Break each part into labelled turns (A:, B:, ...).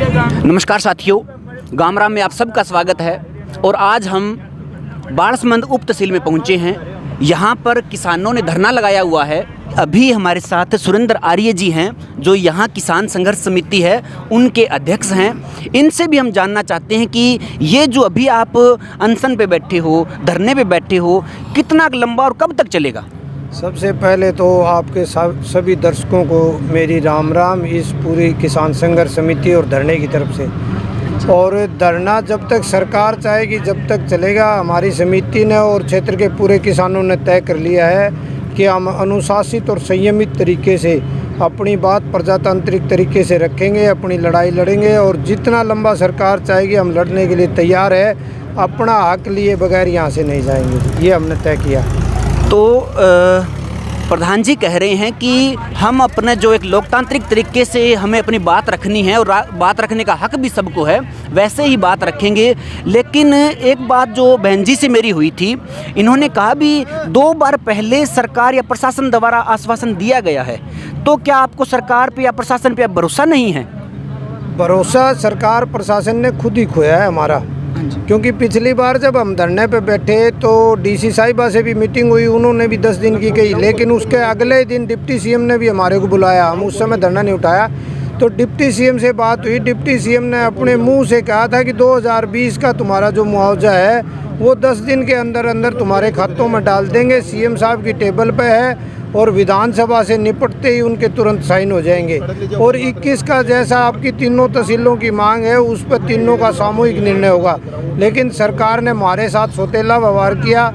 A: नमस्कार साथियों, गामराम में आप सबका स्वागत है। और आज हम बारसमंद उप तहसील में पहुंचे हैं। यहाँ पर किसानों ने धरना लगाया हुआ है। अभी हमारे साथ सुरेंद्र आर्य जी हैं, जो यहाँ किसान संघर्ष समिति है उनके अध्यक्ष हैं। इनसे भी हम जानना चाहते हैं कि ये जो अभी आप अनशन पे बैठे हो, धरने पे बैठे हो, कितना लंबा और कब तक चलेगा?
B: सबसे पहले तो आपके सभी दर्शकों को मेरी राम राम इस पूरी किसान संघर्ष समिति और धरने की तरफ से। और धरना जब तक सरकार चाहेगी जब तक चलेगा। हमारी समिति ने और क्षेत्र के पूरे किसानों ने तय कर लिया है कि हम अनुशासित और संयमित तरीके से अपनी बात प्रजातांत्रिक तरीके से रखेंगे, अपनी लड़ाई लड़ेंगे और जितना लंबा सरकार चाहेगी हम लड़ने के लिए तैयार है। अपना हक लिए बगैर यहाँ से नहीं जाएंगे, ये हमने तय किया।
A: तो प्रधान जी कह रहे हैं कि हम अपने जो एक लोकतांत्रिक तरीके से हमें अपनी बात रखनी है और बात रखने का हक भी सबको है, वैसे ही बात रखेंगे। लेकिन एक बात जो बहन जी से मेरी हुई थी, इन्होंने कहा भी 2 बार पहले सरकार या प्रशासन द्वारा आश्वासन दिया गया है, तो क्या आपको सरकार पे या प्रशासन पे भरोसा नहीं है?
B: भरोसा सरकार प्रशासन ने खुद ही खोया है हमारा। क्योंकि पिछली बार जब हम धरने पे बैठे तो डीसी साहिबा से भी मीटिंग हुई, उन्होंने भी 10 दिन की कही, लेकिन उसके अगले दिन डिप्टी सीएम ने भी हमारे को बुलाया। हम उस समय धरना नहीं उठाया, तो डिप्टी सीएम से बात हुई। डिप्टी सीएम ने अपने मुंह से कहा था कि 2020 का तुम्हारा जो मुआवजा है वो 10 दिन के अंदर अंदर तुम्हारे खातों में डाल देंगे। सीएम साहब की टेबल पे है और विधानसभा से निपटते ही उनके तुरंत साइन हो जाएंगे। और 21 का जैसा आपकी तीनों तहसीलों की मांग है उस पर तीनों का सामूहिक निर्णय होगा। लेकिन सरकार ने हमारे साथ सौतेला व्यवहार किया,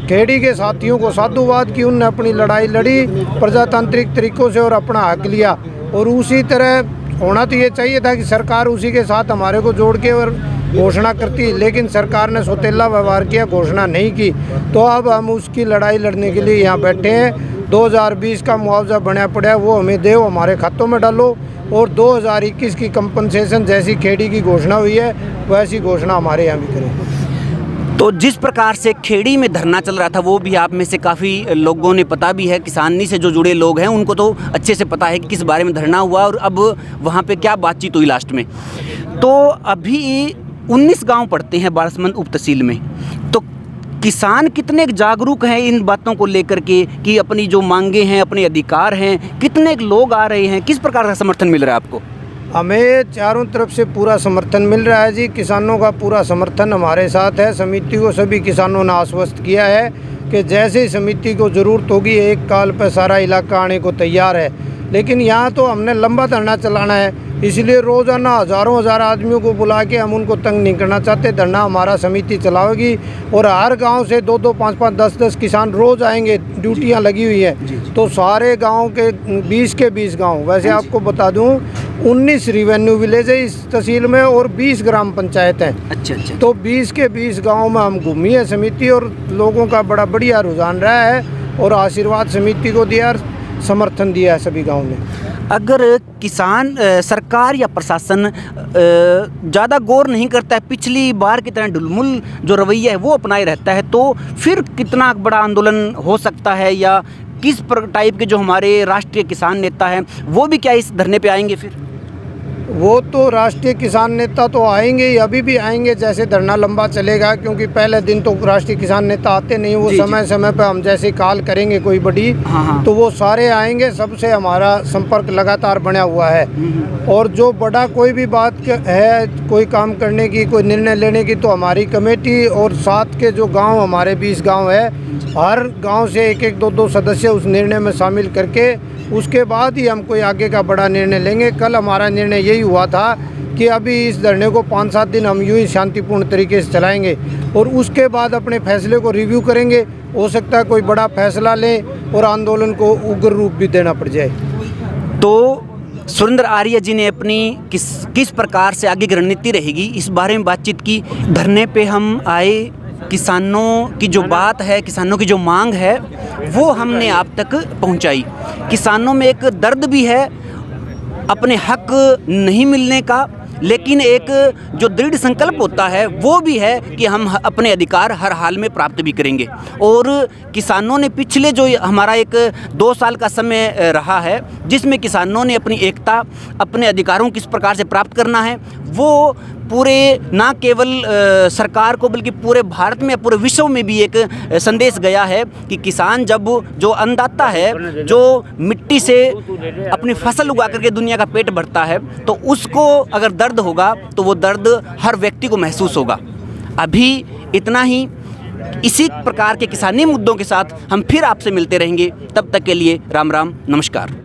B: खेड़ी के साथियों को साधुवाद की, उनने अपनी लड़ाई लड़ी प्रजातांत्रिक तरीकों से और अपना हक लिया। और उसी तरह होना तो ये चाहिए था कि सरकार उसी के साथ हमारे को जोड़ के और घोषणा करती, लेकिन सरकार ने सौतेला व्यवहार किया, घोषणा नहीं की। तो अब हम उसकी लड़ाई लड़ने के लिए यहाँ बैठे हैं। 2020 का मुआवजा बना पड़ा है, वो हमें दो, हमारे खातों में डालो। और 2021 की कंपनसेशन जैसी खेड़ी की घोषणा हुई है वैसी घोषणा हमारे यहाँ भी करें।
A: तो जिस प्रकार से खेड़ी में धरना चल रहा था, वो भी आप में से काफ़ी लोगों ने पता भी है, किसानी से जो जुड़े लोग हैं उनको तो अच्छे से पता है कि किस बारे में धरना हुआ और अब वहाँ पे क्या बातचीत हुई लास्ट में। तो अभी 19 गांव पड़ते हैं बारसमंद उप तहसील में, तो किसान कितने जागरूक हैं इन बातों को लेकर के कि अपनी जो मांगे हैं, अपने अधिकार हैं, कितने लोग आ रहे हैं, किस प्रकार का समर्थन मिल रहा है आपको?
B: हमें चारों तरफ से पूरा समर्थन मिल रहा है जी। किसानों का पूरा समर्थन हमारे साथ है। समिति को सभी किसानों ने आश्वस्त किया है कि जैसे ही समिति को ज़रूरत होगी एक काल पर सारा इलाका आने को तैयार है। लेकिन यहाँ तो हमने लंबा धरना चलाना है, इसलिए रोज़ाना हज़ार आदमियों को बुला के हम उनको तंग नहीं करना चाहते। धरना हमारा समिति चलाएगी और हर गांव से 2-2, 5-5, 10-10 किसान रोज़ आएंगे, ड्यूटियां लगी हुई है। तो सारे गांव के 20 के 20 गांव, वैसे आपको बता दूं 19 रिवेन्यू विलेज है इस तहसील में और 20 ग्राम पंचायत हैं।
A: अच्छा।
B: तो 20 के 20 गाँव में हम घूमी है समिति और लोगों का बड़ा बढ़िया रुझान रहा है और आशीर्वाद समिति को दिया, समर्थन दिया है सभी गाँव में।
A: अगर किसान सरकार या प्रशासन ज़्यादा गौर नहीं करता है, पिछली बार की तरह ढुलमुल जो रवैया है वो अपनाए रहता है, तो फिर कितना बड़ा आंदोलन हो सकता है? या किस टाइप के जो हमारे राष्ट्रीय किसान नेता हैं वो भी क्या इस धरने पे आएंगे? फिर
B: वो तो राष्ट्रीय किसान नेता तो आएंगे ही, अभी भी आएंगे जैसे धरना लंबा चलेगा। क्योंकि पहले दिन तो राष्ट्रीय किसान नेता आते नहीं, वो समय पे हम जैसे कॉल करेंगे कोई बड़ी, तो वो सारे आएंगे। सबसे हमारा संपर्क लगातार बना हुआ है। और जो बड़ा कोई भी बात है, कोई काम करने की, कोई निर्णय लेने की, तो हमारी कमेटी और साथ के जो गाँव हमारे 20 गाँव है, हर गाँव से 1-1, 2-2 सदस्य उस निर्णय में शामिल करके उसके बाद ही हम कोई आगे का बड़ा निर्णय लेंगे। कल हमारा निर्णय यही हुआ था कि अभी इस धरने को 5-7 दिन हम यूँ ही शांतिपूर्ण तरीके से चलाएंगे और उसके बाद अपने फैसले को रिव्यू करेंगे। हो सकता है कोई बड़ा फैसला लें और आंदोलन को उग्र रूप भी देना पड़ जाए।
A: तो सुरेंद्र आर्य जी ने अपनी किस प्रकार से आगे की रणनीति रहेगी इस बारे में बातचीत की। धरने पे हम आए, किसानों की जो बात है, किसानों की जो मांग है वो हमने आप तक पहुंचाई। किसानों में एक दर्द भी है अपने हक नहीं मिलने का, लेकिन एक जो दृढ़ संकल्प होता है वो भी है कि हम अपने अधिकार हर हाल में प्राप्त भी करेंगे। और किसानों ने पिछले जो हमारा एक 2 साल का समय रहा है, जिसमें किसानों ने अपनी एकता, अपने अधिकारों किस प्रकार से प्राप्त करना है, वो पूरे ना केवल सरकार को बल्कि पूरे भारत में, पूरे विश्व में भी एक संदेश गया है कि किसान जब जो अन्नदाता है, जो मिट्टी से अपनी फसल उगा करके दुनिया का पेट भरता है, तो उसको अगर दर्द होगा तो वो दर्द हर व्यक्ति को महसूस होगा। अभी इतना ही। इसी प्रकार के किसानी मुद्दों के साथ हम फिर आपसे मिलते रहेंगे। तब तक के लिए राम राम, नमस्कार।